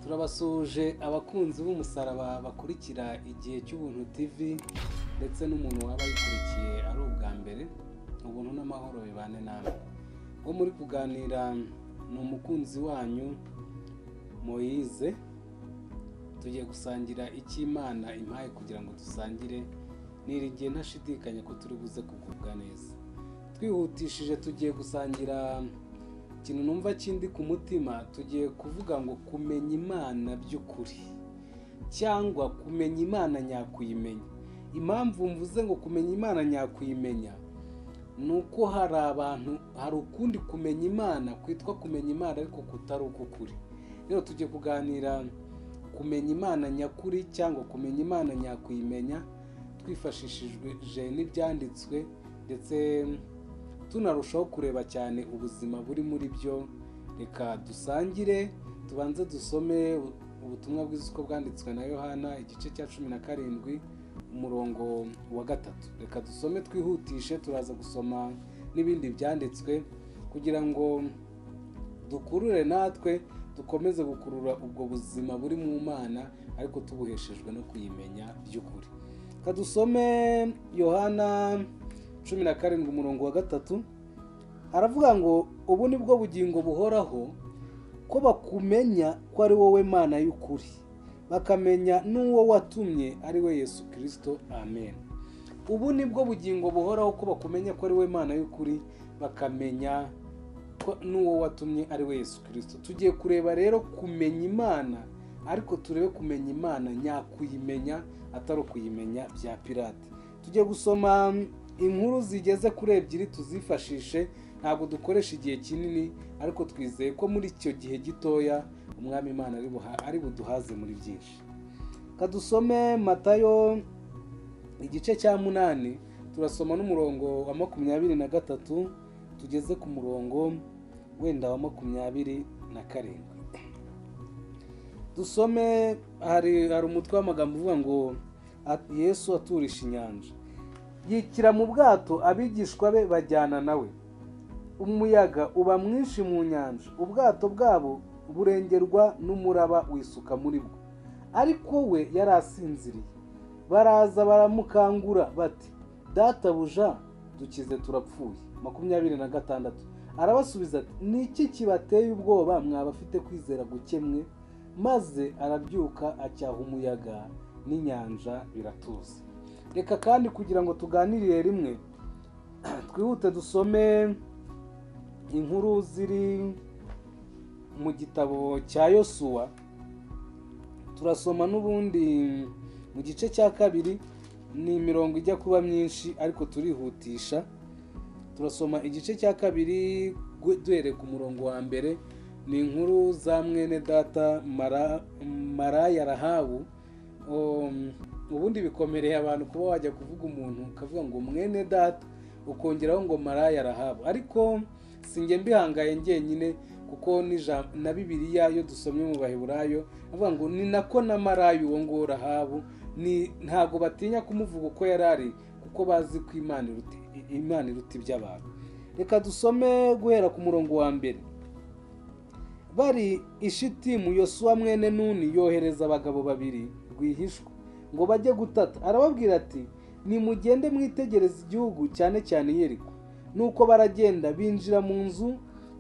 turabasuje abakunzi b'umusaraba bakurikira igihe cy'ubuntu TV ndetse n'umuntu waba yikurikiye ari ubwa mbere. Ubuntu n'amahoro bibane namwe. Wo muri kuganira ni umukunzi wanyu Moise. Tugiye gusangira icyo Imana impaye kugira ngo dusangire, nirigiye ntashidikanya ko turi buze kugubwa neza. Twihutishije tugiye gusangira ikintu numva kindi ku mutima. Tugiye kuvuga ngo kumenya Imana by'ukuri cyangwa kumenya Imana nyakuyimenya. Impamvu mvuze ngo kumenya Imana nyakuyimenya nuko hari ukundi kumenya Imana kwitwa kumenya Imana ariko kutari ukukuri. Rero tugiye kuganira kumenya Imana nyakuri cyangwa kumenya Imana nyakuyimenya twifashishijwe n'ibyanditswe, ndetse tunarushaho kureba cyane ubuzima buri muri byo. Reka dusangire, tubanze dusome ubutumwa bwiza uko bwanditswe na Yohana igice cya 17 umurongo wa 3. Reka dusome twihutishe, turaza gusoma n'ibindi byanditswe kugira ngo dukurure natwe dukomeze gukurura ubwo buzima buri mu Mana ariko tubuheshejwe no kuyimenya by'ukuri. Reka dusome Yohana 17 umurongo wa 3. Aravuga ngo ubu ni bwo bugingo buhoraho, ko bakumenya ko ari wowe Mana y'ukuri, bakamenya n'uwo watumye ari we Yesu Kristo. Amen. Ubu ni bwo bugingo buhoraho, ko bakumenya ko ari we Mana y'ukuri, bakamenya n'uwo watumye ari we Yesu Kristo. Tugiye kureba rero kumenya Imana, ariko turebe kumenya Imana nyakuyimenya atari kuyimenya bya pirate. Tugiye gusoma inkuru zigeze kuri 2 tuzifashishe. Ntabwo dukoresha igihe kinini, ariko twizeye ko muri icyo gihe gitoya umwami Imana ari buduhaze muri byinshi. Kadusome Matayo igice cya 8, turasoma n'umurongo wa 23 tugeze ku murongo wenda wa 27. Dusome, hari umutwe w'amagambo uvuga ngo Yesu aturisha inyanja, yikira mu bwato, abigishwa be bajyana nawe. Umuyaga uba mwinshi mu nyanja, ubwato bwabo burengerwa n'umuraba wisuka muri bwo, ariko we yari asinziriye. Baraza baramukangura bati, databuja, dukize turapfuye. 26. Arabasubiza ati, niki kibateye ubwoba, mwabafite kwizera gukemwe? Maze arabyuka acyaha umuyaga n'inyanja, biratuza. Reka kandi kugira ngo tuganirire rimwe, twihute dusome inkuru ziri mu gitabo cya Yosuwa. Turasoma n'ubundi mu gice cya 2, ni imirongo ijya kuba myinshi ariko turihutisha. Turasoma igice cya 2 duhere ku murongo wa 1. Ni inkuru za mwene data Maraya Rahabu. Ubundi bikomereye abantu kuba wajya kuvuga umuntu ukavuga ngo mwene data ukongeraho ngo Maraya Rahabu, ariko singe mbihangaye ngenyine kuko na Bibiliya iyo dusomye mu Baheburayo avuga ngo ni nako na Maraya uwo ngo Rahabu, ntago batinya kumuvuga uko yarari kuko bazi ko Imana iruta iby'abantu. Reka dusome guhera ku murongo wa 1. Bari Ishitimu, Yosuwa mwene Nuni yohereza abagabo 2 rwihishwa ngo bajye gutata. Arababwira ati, nimugende mwitegereza igihugu, cyane cyane Yeriko. Nuko baragenda binjira mu nzu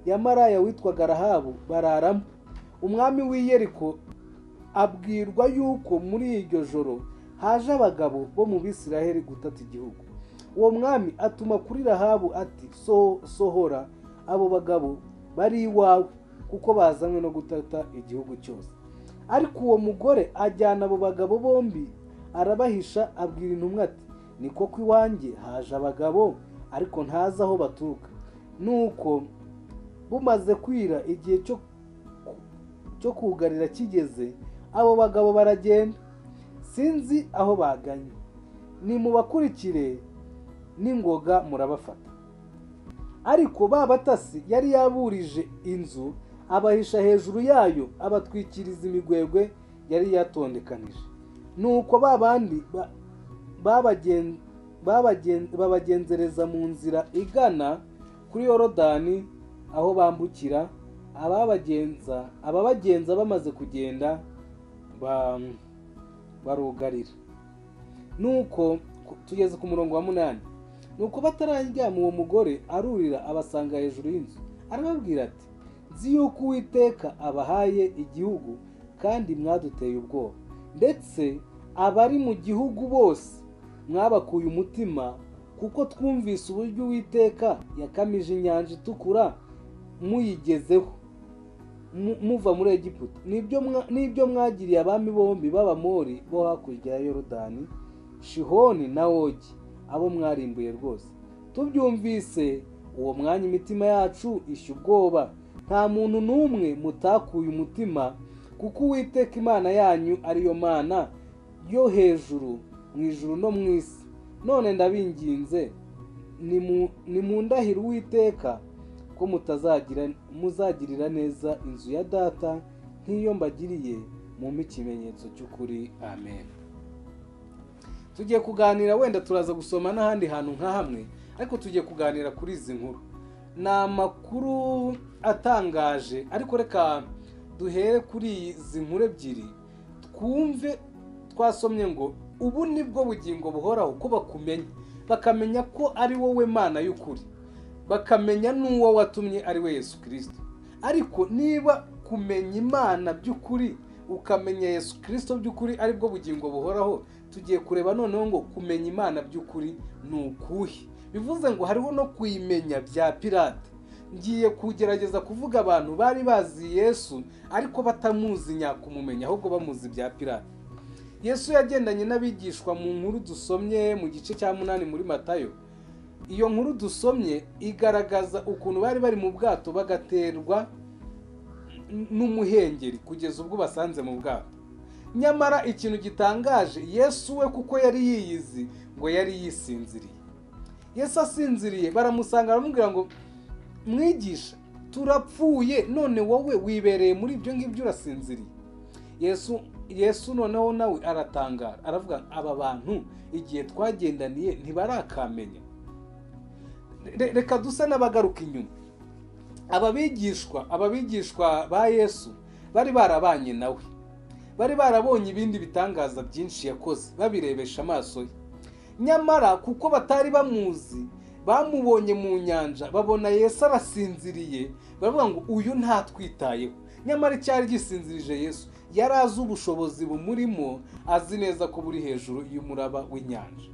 ya Maraya witwaga Rahabu, bararamo. Umwami w'i Yeriko abwirwa yuko muri iryo joro haje abagabo bo mu Bisiraheli gutata igihugu. Uwo mwami atuma kuri Rahabu ati, sohora abo bagabo bari iwawe, kuko bazanywe no gutata igihugu cyose. Ariko uwo mugore ajyana abo bagabo bombi, arabahisha, abwira intumwa ati, ni koko iwanjye haje abagabo, ariko ntazi aho baturuka. Nuko bumaze kwira, igihe cyo kugarira kigeze, abo bagabo baragenda, sinzi aho baganye. Nimubakurikire n'ingoga murabafata. Ariko babatasi yari yaburije inzu, abahisha hejuru yayo, abatwikiriza imigwegwe yari yatondekanije. Nuko babandi babagenzereza mu nzira igana kuri Yorodani, aho bambukira, ababagenza bamaze kugenda barugarira. Nuko tugeze ku murongo wa 8. Nuko batararyama uwo mugore arurira abasanga hejuru y'inzu, arababwira ati, nzi yuko Uwiteka abahaye igihugu kandi mwaduteye ubwoba, ndetse abari mu gihugu bose mwabakuye umutima, kuko twumvise uburyo Uwiteka yakamije inyanja itukura muyigezeho muva muri Egiputa, n'ibyo mwagiriye abami bombi b'Abamori bo hakurya ya Yorodani, Shihoni na Ogi, abo mwarimbuye rwose. Tubyumvise uwo mwanya imitima yacu ishya ubwoba, nta muntu n'umwe mutakuye umutima, kuko Uwiteka Imana yanyu ariyo Mana yo hejuru mu ijuru no mu isi. None ndabinginze nimundahire Uwiteka ko muzagirira neza inzu ya data nk'iyo mbagiriye, mumpe ikimenyetso cy'ukuri. Amen. Tugiye kuganira, wenda turaza gusoma n'ahandi hantu nka hamwe, ariko tugiye kuganira kuri izi nkuru. Ni amakuru atangaje, ariko reka duhere kuri izi nkuru ebyiri twumve. Twasomye ngo ubu nibwo bugingo buhoraho, ko bakamenya ko ari wowe Mana y'ukuri, bakamenya n'uwo watumye ari we Yesu Kristo. Ariko niba kumenya Imana by'ukuri, ukamenya Yesu Kristo by'ukuri ari bwo bugingo buhoraho, tugiye kureba noneho ngo kumenya Imana by'ukuri ni ukuhe. Bivuze ngo hariho no kuyimenya bya pirate. Ngiye kugerageza kuvuga abantu bari bazi Yesu ariko batamuzi nyakumumenya, ahubwo bamuzi bya pirate. Yesu yagendanye n'abigishwa mu nkuru dusomye mu gice cya 8 muri Matayo. Iyo nkuru dusomye igaragaza ukuntu bari mu bwato bagaterwa n'umuhengeri kugeza ubwo basanze mu bwato. Nyamara ikintu gitangaje, Yesu we kuko yari yiyizi ngo yari yisinziriye. Yesu asinziriye, baramusanga baramubwira ngo, mwigisha, turapfuye, none wowe wibereye muri ibyo ngibyo urasinziriye. Yesu noneho nawe aratangara, aravuga, aba bantu igihe twagendaniye ntibarakamenya. Reka dusa n'abagaruka inyuma. Ababigishwa ba Yesu bari barabanye nawe, bari barabonye ibindi bitangaza byinshi yakoze, babirebesha amaso ye. Nyamara kuko batari bamuzi, bamubonye mu nyanja, babona Yesu arasinziriye, baravuga ngo uyu ntatwitayeho. Nyamara icyari gisinzirije Yesu, yari azi ubushobozi bumurimo, azi neza ko buri hejuru y'umuraba w'inyanja.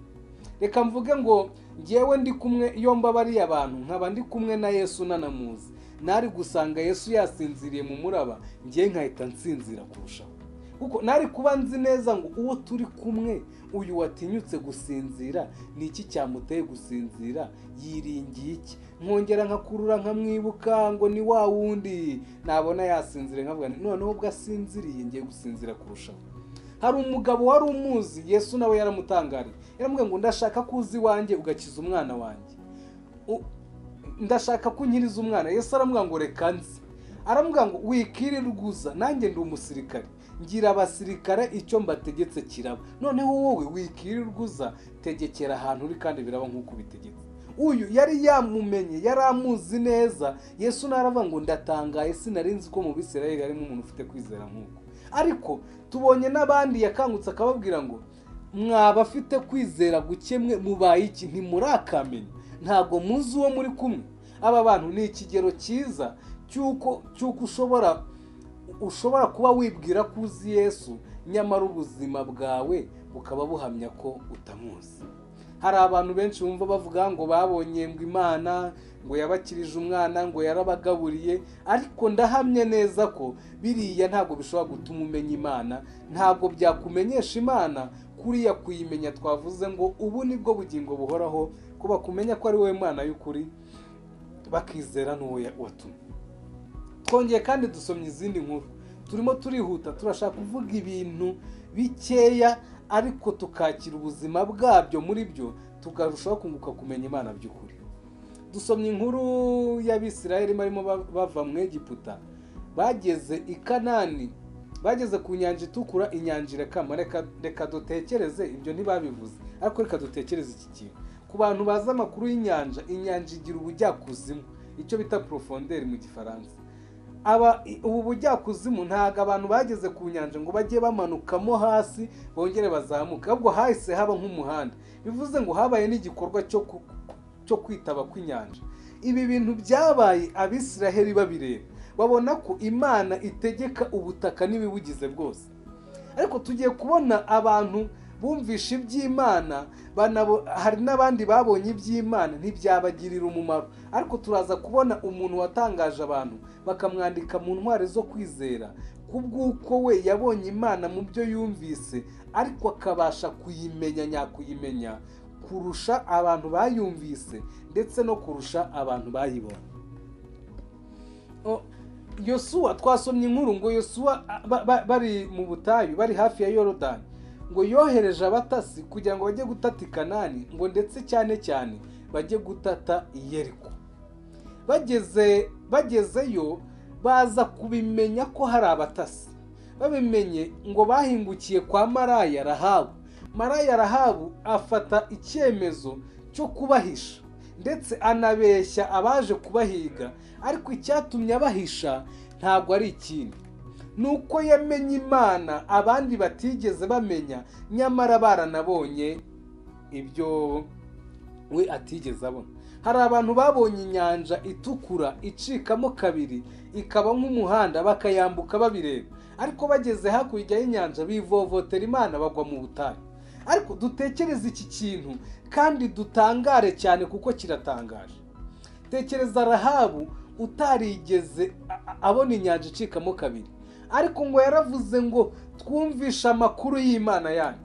Reka mvuge ngo ngewe ndi kumwe, iyo mbabariye abantu nkaba ndi kumwe na Yesu nanamuzi, nari gusanga Yesu yasinziriye mu muraba, ngiye nkahita nsinzira kurushaho. Kuko nari kuba nzi neza ngo uwo turi kumwe, uyu watinyutse gusinzira, ni iki cyamuteye gusinzira, yiringiye iki? Nkongera nkakurura nkamwibuka ngo ni wa wundi, nabona yasinzire nkavuga noneho ubwo asinziriye ngiye gusinzira kurushaho. Hari umugabo wari umuzi, Yesu nawe yaramutangariye, yaramubwiye ngo ndashaka kuzi wanjye ugakiza umwana wanjye, ndashaka kunyiriza umwana. Yesu aramubwira ngo reka nzi, aramubwira ngo wikirirguza, nanjye ndi umusirikare, ngira abasirikare icyo mbategetse kiraba. Noneho wowe wikirirguza, tegekera ahantu uri kandi biraba nk'uko bitegetse. Uyu yari yamumenye, yari amuzi neza. Yesu naravuga ngo ndatangaye, sinarinzi ko mu Bisirayeli harimo umuntu ufite kwizera nk'uko. Ariko tubonye n'abandi yakangutse akababwira ngo, mwaba afite kwizera gukemwe, mubaye iki? Ntimurakamenya, ntabwo muzi uwo muri kumwe. Aba bantu ni ikigero cyiza cyuko ushobora kuba wibwira ko uzi Yesu, nyamara ubuzima bwawe bukaba buhamya ko utamuzi. Hari abantu benshi bumva bavuga ngo babonye ngo Imana, ngo yabakirije umwana, ngo yarabagaburiye, ariko ndahamye neza ko biriya ntabwo bishobora gutuma umenya Imana, ntabwo byakumenyesha Imana. Kuriya kuyimenya twavuze ngo ubu nibwo bugingo buhoraho, ko bakumenya ko ari wowe Mana y'ukuri, bakizera n'uwo watumye. Twongeye kandi dusomye izindi nkuru, turimo turihuta, turashaka kuvuga ibintu bikeya ariko tukakira ubuzima bwabyo muri byo, tukarushaho kunguka kumenya Imana by'ukuri. Dusomye inkuru y'Abisirayeli barimo bava mu Egiputa, bageze i Kanani, bageze ku nyanja itukura, inyanja irakama. Reka dutekereze, ibyo ntibabivuze, ariko reka dutekereze iki kintu. Ku bantu bazi amakuru y'inyanja, inyanja igira ubujyakuzimu, icyo bita profondeur mu Gifaransa. ubu bujyakuzimu ntabwo abantu bageze ku nyanja ngo bajye bamanukamo hasi bongere bazamuke, ahubwo hahise haba nk'umuhanda. Bivuze ngo habaye n'igikorwa cyo kwitaba kw'inyanja. Ibi bintu byabaye Abisiraheli babireba, babona ko Imana itegeka ubutaka n'ibibugize bwose. Ariko tugiye kubona abantu bumvisha iby'Imana, hari n'abandi babonye iby'Imana ntibyabagirira umumaro. Ariko turaza kubona umuntu watangaje abantu bakamwandika mu ntwari zo kwizera kubw'uko we yabonye Imana mu byo yumvise, ariko akabasha kuyimenya nyakuyimenya kurusha abantu bayumvise ndetse no kurusha abantu bayibona. Yosuwa, twasomye inkuru ngo Yosuwa bari mu butayu, bari hafi ya Yorodani, ngo yohereje abatasi kugira ngo bajye gutata i Kanani, ngo ndetse cyane cyane bajye gutata i Yeriko. Bagezeyo baza kubimenya ko hari abatasi. Babimenye ngo bahingukiye kwa Maraya Rahabu. Maraya Rahabu afata icyemezo cyo kubahisha ndetse anabeshya abaje kubahiga. Ariko icyatumye abahisha ntabwo ari ikindi, nuko yamenye Imana abandi batigeze bamenya, nyamara baranabonye ibyo we atigeze abona. Hari abantu babonye inyanja itukura icikamo kabiri ikaba nk'umuhanda bakayambuka babireba, ariko bageze hakurya y'inyanja bivovotera Imana bagwa mu butayu. Ariko dutekereze iki kintu kandi dutangare cyane kuko kiratangaje. Tekereza Rahabu utarigeze abona inyanja icikamo kabiri, ariko ngo yaravuze ngo twumvisha amakuru y'Imana yanyu,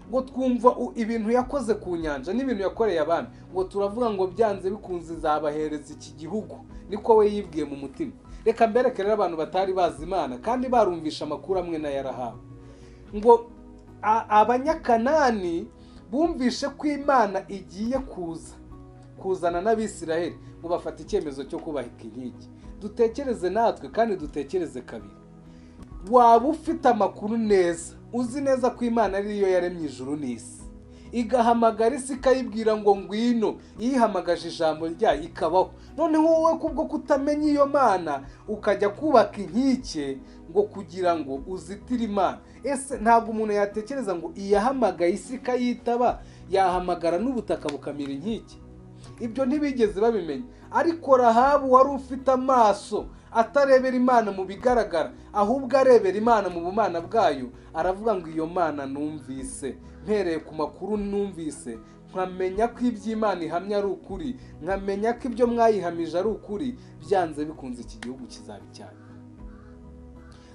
ngo twumva ibintu yakoze ku nyanja n'ibintu yakoreye abami, ngo turavuga ngo byanze bikunze zabahereza iki gihugu. Niko we yibwiye mu mutima. Reka mbereke rero abantu batari bazi Imana kandi barumvisha amakuru amwe na Rahabu, ngo Abanyakanani bumvishe ko Imana igiye kuzana n'Abisiraheli, ngo bafata icyemezo cyo kubahika inkike. Dutekereze natwe kandi dutekereze kabiri. Waba ufite amakuru neza, uzi neza ko Imana ariyo yaremye ijuru n'isi, igahamagara isi ikayibwira ngo ngwino, yihamagaje ijambo ryayo ikabaho. Noneho wowe kubwo kutamenya iyo Mana ukajya kubaka inkike ngo kugira ngo uzitire Imana. Ese ntabwo umuntu yatekereza ngo iyahamagaye isi ikayitaba yahamagara n'ubutaka bukamira inkike? Ibyo ntibigeze babimenya. Ariko Rahabu wari ufite amaso atarebera Imana mu bigaragara, ahubwo arebera Imana mu bumana bwayo, aravuga ngo iyo Mana numvise, mpereye ku makuru numvise, nkamenya ko iby'Imana ihamya ari ukuri, nkamenya ko ibyo mwayihamije ari ukuri, byanze bikunze iki gihugu kizaba icyanyu.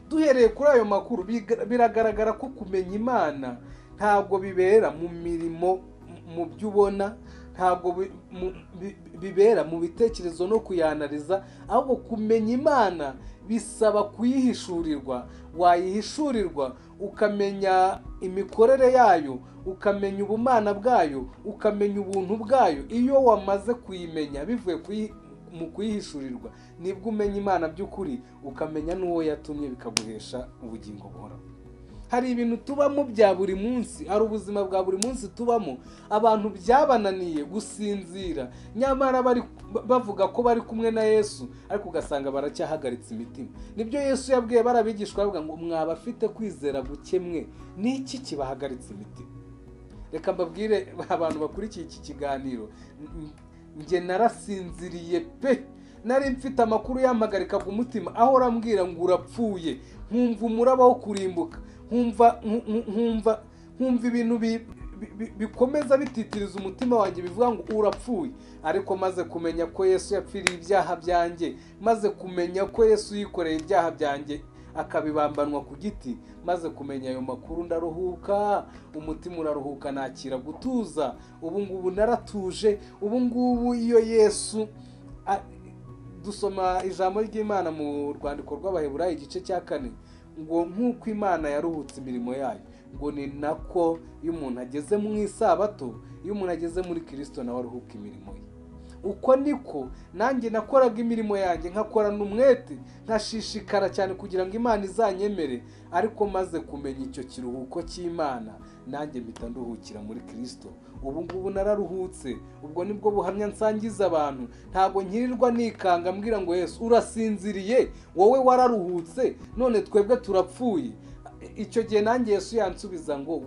Duhereye kuri ayo makuru biragaragara ko kumenya Imana ntabwo bibera mu mirimo, mu byo ubona, ntabwo bibera mu bitekerezo no kuyanariza, ahubwo kumenya Imana bisaba kuyihishurirwa. Wayihishurirwa ukamenya imikorere yayo, ukamenya ubumana bwayo, ukamenya ubuntu bwayo. Iyo wamaze kuyimenya bivuye mu kuyihishurirwa, nibwo umenya Imana by'ukuri, ukamenya n'uwo yatumye, bikaguhesha ubugingo buhoraho. Hari ibintu tubamo bya buri munsi, hari ubuzima bwa buri munsi tubamo, abantu byabananiye gusinzira, nyamara bavuga ko bari kumwe na Yesu, ariko ugasanga baracyahagaritse imitima. Nibyo Yesu yabwiye barabigishwa, avuga ngo mwabafite kwizera guke mwe, niki kibahagaritse imitima? Reka mbabwire abantu bakurikiye iki kiganiro, njye narasinziriye pe, nari mfite amakuru yampagarika ku mutima, aho rambwira ngo urapfuye, nkumva umuraba wo kurimbuka, nkumva ibintu bikomeza bititiriza umutima wanjye bivuga ngo urapfuye. Ariko maze kumenya ko Yesu yapfiriye ibyaha byanjye, maze kumenya ko Yesu yikoreye ibyaha byanjye akabibambanwa ku giti, maze kumenya ayo makuru ndaruhuka, umutima uraruhuka, nakira gutuza. Ubu ngubu naratuje. Ubu ngubu iyo Yesu, dusoma ijambo ry'Imana mu rwandiko rw'Abaheburayo igice cya 4, ngo nk'uko Imana yaruhutse imirimo yayo, ngo ni nako iyo umuntu ageze mu isabato, iyo umuntu ageze muri Kristo nawe aruhuka imirimo ye. uko niko nanjye nakoraga imirimo yanjye nkakorana umwete nkashishikara cyane kugira ngo Imana izanyemere, ariko maze kumenya icyo kiruhuko cy'Imana nanjye mpita nduhukira muri Kristo. Ubu ngubu nararuhutse, ubwo nibwo buhamya nsangiza abantu. Ntabwo nkirirwa nikanga mbwira ngo Yesu urasinziriye, wowe wararuhutse, none twebwe turapfuye. Icyo gihe nanjye Yesu yansubiza ngo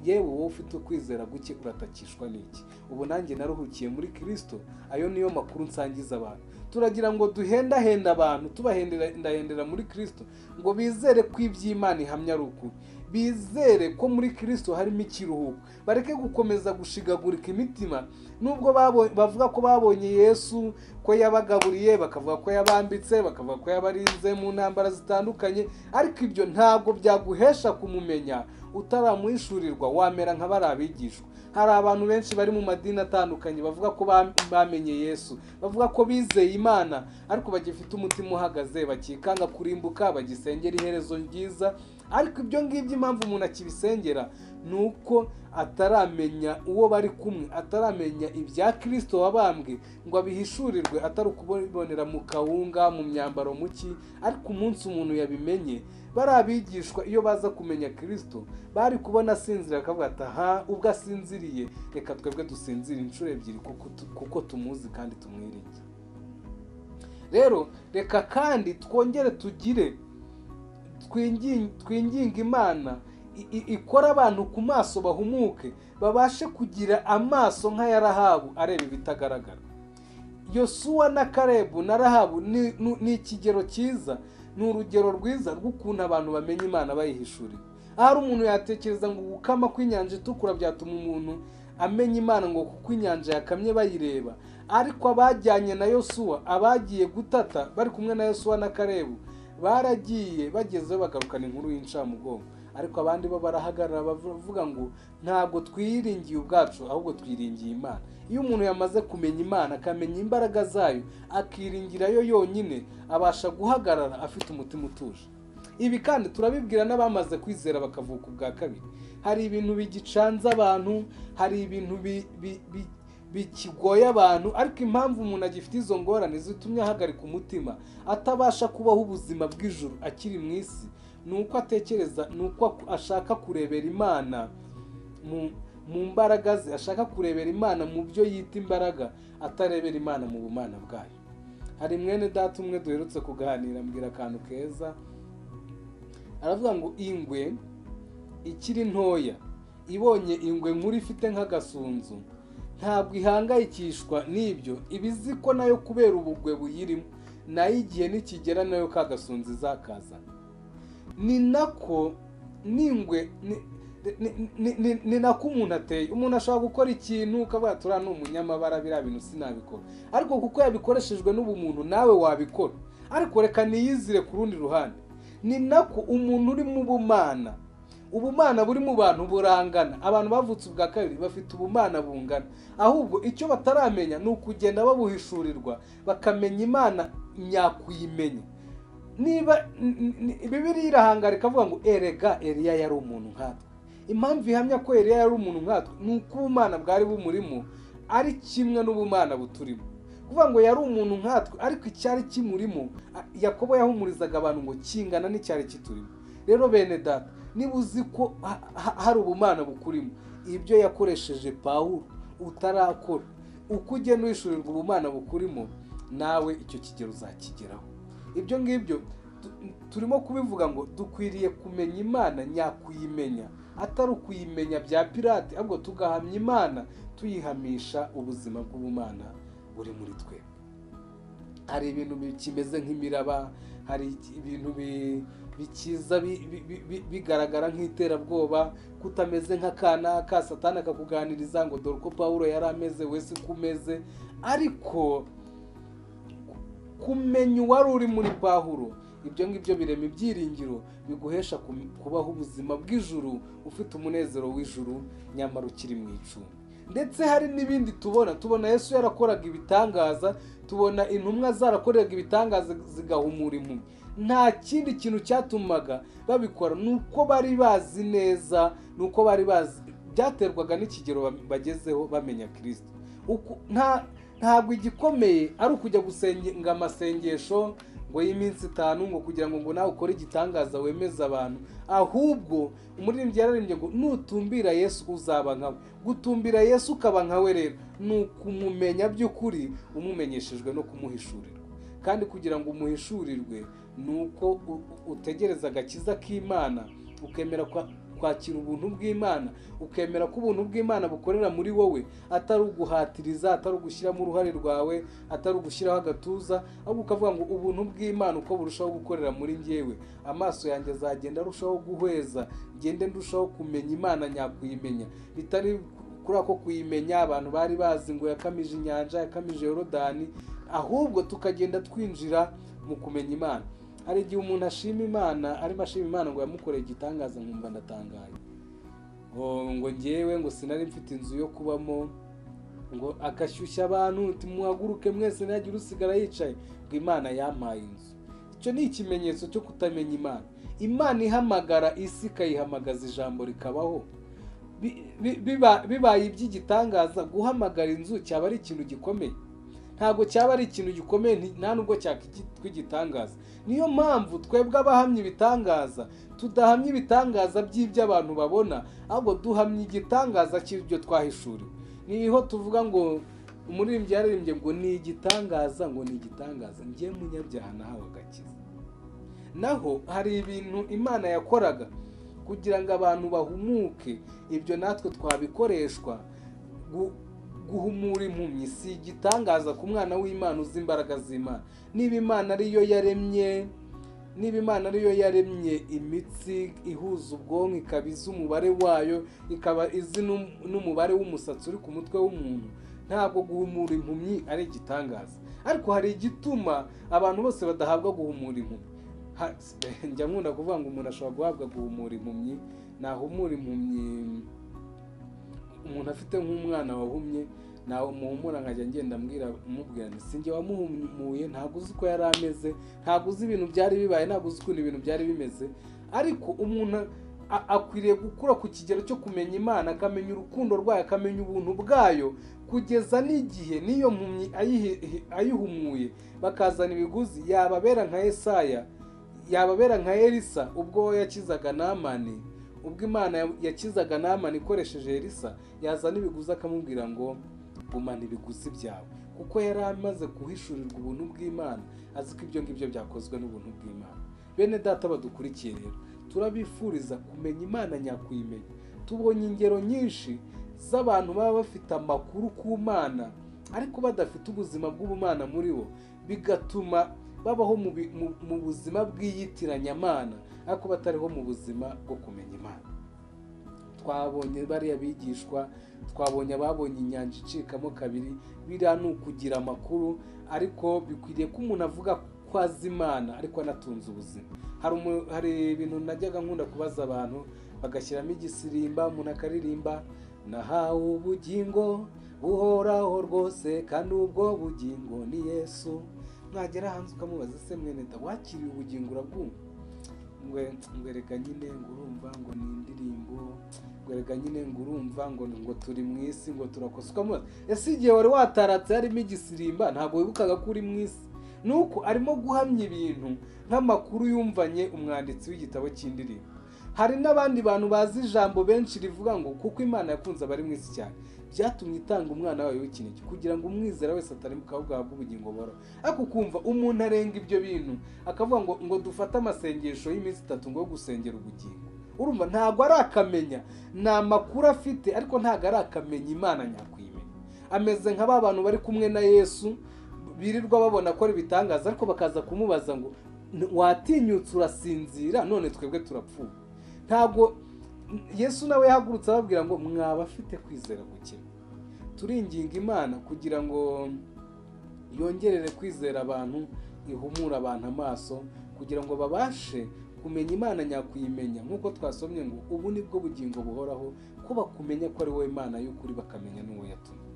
yewe wowe ufite ukwizera guke uratakishwa n'iki? Ubu nanjye naruhukiye muri Kristo. Ayo niyo makuru nsangiza abantu. Turagira ngo duhendahenda abantu, tubahendera muri Kristo ngo bizere ko iby'Imana ihamya ari ukuri, bizere ko muri Kristo harimo ikiruhuko, bareke gukomeza gushigagurika imitima. Nubwo bavuga ko babonye Yesu, ko yabagaburiye, bakavuga ko yabambitse, bakavuga ko yabarinze mu ntambara zitandukanye, ariko ibyo ntabwo byaguhesha kumumenya. Utaramuhishurirwa wamera nka bari abigishwa. Hari abantu benshi bari mu madini atandukanye bavuga ko bamenye Yesu, bavuga ko bizeye Imana, ariko bagifite umutima uhagaze, bakikanga kurimbuka, bagisengera iherezo ryiza. Ariko ibyo ngibyo impamvu umuntu akibisengera nuko ataramenya uwo bari kumwe, ataramenya ibya Kristo wabambwe ngo abihishurirwe, atari ukubonera mu kawunga, mu myambaro muki. Ariko umunsi umuntu yabimenye, bari abigishwa iyo baza kumenya Kristo bari kubona asinzira, akavuga ati aha, ubwo asinziriye reka twebwe dusinzire inshuro ebyiri kuko tumuzi kandi tumwiringiye. Rero reka kandi twongere tugire twinginga Imana ikora abantu ku maso bahumuke, babashe kugira amaso nk'aya Rahabu areba ibitagaragara. Yosuwa na Kalebu na Rahabu ni ikigero cyiza, ni urugero rwiza rw'ukuntu abantu bamenya Imana bayihishuriye. Ahari umuntu yatekereza ngo gukama kw'inyanja itukura byatuma umuntu amenya Imana, ngo kuko inyanja yakamye bayireba. Ariko abajyanye na Yosuwa, abagiye gutata bari kumwe na Yosuwa na Kalebu, baragiye bagezeho bagarukana inkuru y'incamugongo. Ariko abandi bo barahagarara bavuga ngo ntabwo twiringiye ubwacu, ahubwo twiringiye Imana. Iyo umuntu yamaze kumenya Imana, akamenya imbaraga zayo, akiringira yo yonyine, abasha guhagarara afite umutima utuje. Ibi kandi turabibwira n'abamaze kwizera bakavuka ubwa kabiri. Hari ibintu bigicanza abantu, hari ibintu bikigoye abantu, ariko impamvu umuntu agifite izo ngorane zitumye ahagarika umutima, atabasha kubaho ubuzima bw'ijuru akiri mu isi, nuko atekereza, nuko ashaka kurebera Imana mu mbaraga ze, ashaka kurebera Imana mu byo yita imbaraga, atarebera Imana mu bumana bwayo. Hari mwene data umwe duherutse kuganira, mbwira akantu keza. Aravuga ngo ingwe ikiri ntoya ibonye ingwe nkuru ifite nk'agasunzu, ntabwo ihangayikishwa n'ibyo, ibizi ko nayo kubera ubugwe buyirimo, nayo igihe nikigera nayo kagasunzu izakazana. Ni nako n'ingwe ni nako umuntu ateye. Umuntu ashobora gukora ikintu ukavuga tura ni umunyamabara, biriya bintu sinabikora, ariko kuko yabikoreshejwe n'ubumuntu nawe wabikora. Ariko reka niyizire ku rundi ruhande. Ni nako umuntu uri mu bumana, ubumana buri mu bantu burangana. Abantu bavutse ubwa kabiri bafite ubumana bungana, ahubwo icyo bataramenya ni ukugenda babuhishurirwa, bakamenya Imana nyakuyimenya. Niba Bibiliya irahangara ikavuga ngo erega Eliya yari umuntu nkatwe. Impamvu ihamya ko Eliya yari umuntu nkatwe ni uko ubumana bwari bumurimo ari kimwe n'ubumana buturimo. Kuvuga ngo yari umuntu nkatwe, ariko icyari kimurimo, Yakobo yahumurizaga abantu ngo kingana n'icyari kiturimo. Rero bene data, niba uzi ko hari ubumana bukurimo, ibyo yakoresheje Pawulo utarakora, uko ugenda uhishurirwa ubumana bukurimo, nawe icyo kigero uzakigeraho. Ibyo ngibyo turimo kubivuga ngo dukwiriye kumenya Imana nyakuyimenya, atari ukuyimenya bya pirate, ahubwo tugahamya Imana tuyihamisha ubuzima bw'ubumana buri muri twe. Hari ibintu kimeze nk'imiraba, hari ibintu bikiza bigaragara nk'iterabwoba, kutameze nk'akana ka Satani akakuganiriza ngo dore uko Pawulo yari ameze, wese kumeze. Ariko kumenya uwari uri muri Pawulo, ibyo ngibyo birema ibyiringiro, biguhesha kubaho ubuzima bw'ijuru, ufite umunezero w'ijuru nyamara ukiri mu icumbi. Ndetse hari n'ibindi tubona Yesu yarakoraga ibitangaza, tubona intumwa zarakoraga ibitangaza zigahumura impumyi. Nta kindi kintu cyatumaga babikora, nuko bari bazi neza, byaterwaga n'ikigero bagezeho bamenya Kristo. ntabwo igikomeye ari ukujya gusenga amasengesho ngo y'iminsi 5 ngo kugira ngo nawe ukore igitangaza wemeza abantu, ahubwo umuririmbyi yararimbye ngo nutumbira Yesu uzaba nkawe. Gutumbira Yesu ukaba nkawe rero ni ukumumenya by'ukuri umumenyeshejwe no kumuhishurirwa, kandi kugira ngo umuhishurirwe ni uko utegereza agakiza k'Imana, ukemera kwakira ubuntu bw'Imana, ukemera ko ubuntu bw'Imana bukorera muri wowe, atari uguhatiriza, atari ugushyiramo uruhare rwawe, atari ugushyiraho agatuza, ahubwo ukavuga ngo ubuntu bw'Imana uko burushaho gukorera muri njyewe, amaso yanjye azagenda arushaho guhweza, ngende ndushaho kumenya Imana nyakuyimenya, bitari kuri ako kuyimenya abantu bari bazi ngo yakamije inyanja, yakamije Yorodani, ahubwo tukagenda twinjira mu kumenya Imana. Hari igihe umuntu ashima Imana, arimo ashima Imana ngo yamukoreye igitangaza, nkumva ndatangaye, ngo ngewe ngo sinari mfite inzu yo kubamo, ngo agashyushya abantu uti muhaguruke mwese ntihagire usigara yicaye, ngo Imana yampaye inzu. Icyo ni ikimenyetso cyo kutamenya Imana. Imana ihamagara isi ikayihamagaza ijambo rikabaho. Bibaye iby'igitangaza, guhamagara inzu cyaba ari ikintu gikomeye? Ntabwo cyaba ari ikintu gikomeye, nta nubwo cyakitwa igitangaza. Niyo mpamvu twebwe abahamya ibitangaza tudahamya ibitangaza by'ibyo abantu babona, ahubwo duhamya igitangaza cy'ibyo twahishuriwe. Niho tuvuga ngo umuririmbyi yaririmbye ngo ni igitangaza, ngo ni igitangaza ngiye munyabyaha nahawe agakiza. Naho hari ibintu Imana yakoraga kugira ngo abantu bahumuke, ibyo natwe twabikoreshwa. Guhumura impumyi si igitangaza ku mwana w'Imana uzi imbaraga z'Imana. Niba Imana ariyo yaremye imitsi ihuza ubwonko, ikaba izi umubare wayo, ikaba izi n'umubare w'umusatsi uri ku mutwe w'umuntu, ntabwo guhumura impumyi ari igitangaza. Ariko hari igituma abantu bose badahabwa guhumura impumyi. Njya nkunda kuvuga ngo umuntu ashobora guhabwa guhumura impumyi, nahumura impumyi umuntu afite nk'umwana wahumye, nawe muhumura nkajya ngenda mubwira nti sinjye wamuhumuye, ntabwo uzi ko yari ameze, ntabwo uzi ibintu byari bibaye, ntabwo uzi ukuntu ibintu byari bimeze. Ariko umuntu akwiriye gukura ku kigero cyo kumenya Imana, akamenya urukundo rwayo, akamenya ubuntu bwayo, kugeza n'igihe n'iyo mpumyi ayihumuye bakazana ibiguzi, yababera nka Yesaya, yababera nka Elisa ubwo yakizaga Namani. Ubwo Imana yakizaga Namani ikoresheje Elisa, yazana ibiguzi akamubwira ngo gumana ibiguzi byawe, kuko yari amaze guhishurirwa ubuntu bw'Imana, azi ko ibyo ngibyo byakozwe n'ubuntu bw'Imana. Bene data badukurikiye rero, turabifuriza kumenya Imana nyakuyimenya. Tubonye ingero nyinshi z'abantu baba bafite amakuru ku Mana ariko badafite ubuzima bw'ubumana muri bo, bigatuma babaho mu buzima bw'iyitiranyamana ariko batariho mu buzima bwo kumenya Imana. Twabonye bariya bigishwa, twabonye ababonye inyanja icikamo kabiri, biriya ni ukugira amakuru, ariko bikwiriye ko umuntu avuga ko azi Imana ariko anatunze ubuzima. Hari ibintu najyaga nkunda kubaza abantu, bagashyiramo igisirimba, umuntu akaririmba nahawe ubugingo buhoraho rwose, kandi ubwo bugingo ni Yesu. Mwagera hanze ukamubaza se mwene da, wakiriye ubugingo urabwumva? Ngwereka nyine ngo urumva ngo ni indirimbo, ngwereka nyine ngo urumva ngo turi mu isi, ngo turakosa. Ukamubaza ese igihe wari wataratse harimo igisirimba ntabwo wibukaga ko uri mu isi? Nuko arimo guhamya ibintu nk'amakuru yumvanye umwanditsi w'igitabo cy'indirimbo. Hari n'abandi bantu bazi ijambo benshi rivuga ngo kuko Imana yakunze abari mu isi cyane byatumye itanga umwana wayo w'ikinege kugira ngo umwizera wese atari mu kabuga bw'ubugingo buhoraho. Ariko kumva umuntu arenga ibyo bintu akavuga ngo dufate amasengesho y'iminsi 3 ngo gusengera ubugingo, urumva ntabwo ari akamenya, ni amakuru afite ariko ntabwo ari akamenya Imana nyakuyimenya. Ameze nk'aba bantu bari kumwe na Yesu birirwa babona ko ari bitangaza, ariko bakaza kumubaza ngo watinyutse urasinzira, none twebwe turapfuye. Ntabwo Yesu nawe yahagurutse ababwira ngo mwabafite kwizera guke. Turinginga Imana kugira ngo yongerere kwizera abantu, ihumura abantu amaso, kugira ngo babashe kumenya Imana nyakuyimenya, nk'uko twasomye ngo ubu nibwo bugingo buhoraho, ko bakumenya ko ari wowe Imana y'ukuri, bakamenya n'uwo yatumye.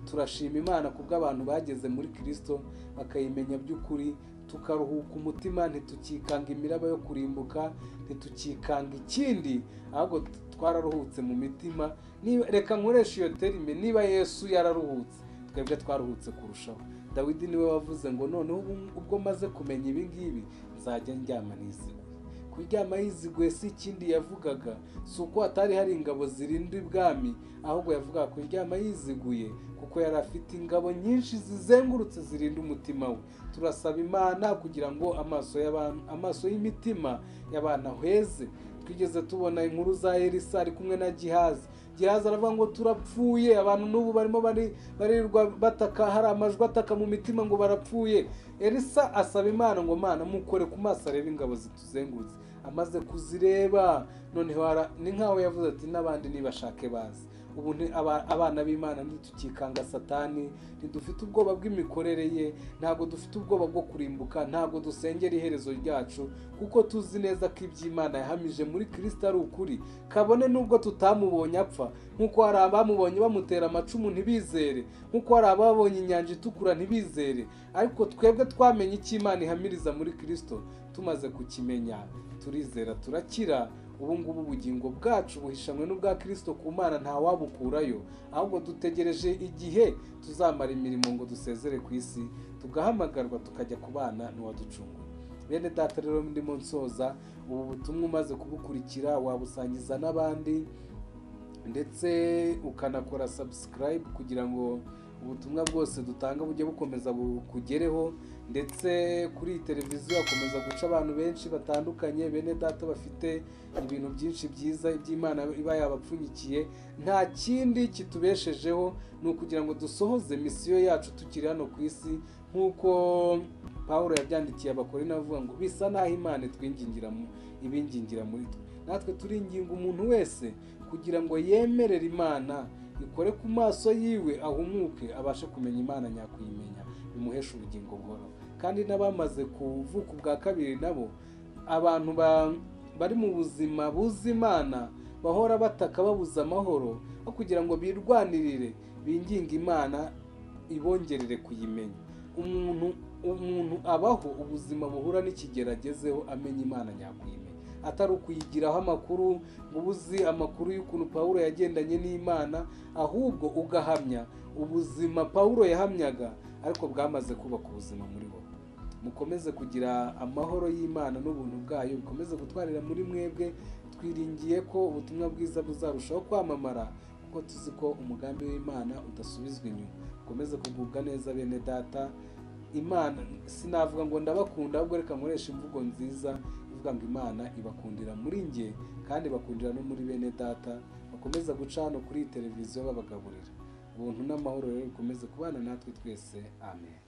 Turashima Imana kubw'abantu bageze muri Kristo bakayimenya by'ukuri, tukaruhuka umutima, ntitukikanga imiraba yo kurimbuka, ntitukikanga ikindi, ahubwo twararuhutse mu mitima. Reka nkoresha iyo terime, niba Yesu yararuhutse, twebwe twaruhutse kurushaho. Dawidi niwe wavuze ngo noneho ubwo maze kumenya ibi ngibi nzajya ndyama niziguye. Kuryama yiziguye si ikindi yavugaga, si uko hatari hari ingabo zirinda ibwami, ahubwo yavugaga kuryama yiziguye kuko yari afite ingabo nyinshi zizengurutse zirinda umutima we. Turasaba Imana kugira ngo amaso y'imitima y'abana hweze. Twigeze tubona inkuru za Elisa ari kumwe na Gihazi aravuga ngo turapfuye, abantu n'ubu barimo barirwa bataka, hari amajwi ataka mu mitima ngo barapfuye. Elisa asaba Imana ngo Mana mukore ku maso arebe ingabo zituzengurutse. Amaze kuzireba noneho ni nkaho yavuze ati n'abandi nibashake bazi. Ubu abana b'Imana ntitukikanga Satani, ntidufite ubwoba bw'imikorere ye, ntabwo dufite ubwoba bwo kurimbuka, ntabwo dusengera iherezo ryacu, kuko tuzi neza ko iby'Imana yahamije muri Kristo ari ukuri. Kabone nubwo tutamubonye apfa, nk'uko hari abamubonye bamutera amacumu ntibizere, nk'uko hari ababonye inyanja itukura ntibizere, ariko twebwe twamenye icyo Imana ihamiriza muri Kristo. Tumaze kukimenya turizera turakira. Ubu ngubu ubugingo bwacu buhishamwe n'ubwa Kristo ku Mana, nta wabukurayo, ahubwo dutegereje igihe tuzamara imirimo ngo dusezere ku isi, tugahamagarwa tukajya kubana n'uwaducunguye. Bene data rero, ndimo nsoza ubu butumwa umaze kubukurikira, wabusangiza n'abandi ndetse ukanakora subscribe kugira ngo ubutumwa bwose dutanga bujye bukomeza bukugereho. Ndetse kuri iyi televiziyo hakomeza guca abantu benshi batandukanye, bene data bafite ibintu byinshi byiza iby'Imana iba yabapfunyikiye. Nta kindi kitubeshejeho ni ukugira ngo dusohoze misiyo yacu tukiri hano ku isi, nk'uko Pawulo yabyandikiye Abakorinto avuga ngo bisa naho Imana ibingingira muri twe. Natwe turinginga umuntu wese kugira ngo yemerere Imana, ikore ku maso yiwe, ahumuke, abashe kumenya Imana nyakuyimenya, bimuhesha ubugingo buhoraho. Kandi n'abamaze kuvuka ubwa kabiri nabo, abantu bari mu buzima buzi Imana, bahora bataka babuza amahoro, aho kugira ngo birwanirire, binginga Imana ibongerere kuyimenya. Umuntu abaho ubuzima buhura n'ikigeragezeho amenya Imana nyakuyimenya, atari ukuyigiraho amakuru ngo uzi amakuru y'ukuntu Pawulo yagendanye n'Imana, ahubwo ugahamya ubuzima Pawulo yahamyaga ariko bwamaze kubaka ubuzima muri bo. Mukomeze kugira amahoro y'Imana n'ubuntu bwayo bikomeze gutwarira muri mwebwe. Twiringiye ko ubutumwa bwiza buzarushaho kwamamara, kuko tuzi ko umugambi w'Imana udasubizwa inyuma. Mukomeze kugubwa neza bene data. Imana sinavuga ngo ndabakunda, ahubwo reka nkoresha imvugo nziza ivuga ngo Imana ibakundira muri nge kandi bakundira no muri bene data bakomeza guca hano kuri televiziyo babagaburira. Ubuntu n'amahoro rero bikomeze kubana natwe twese. Amen.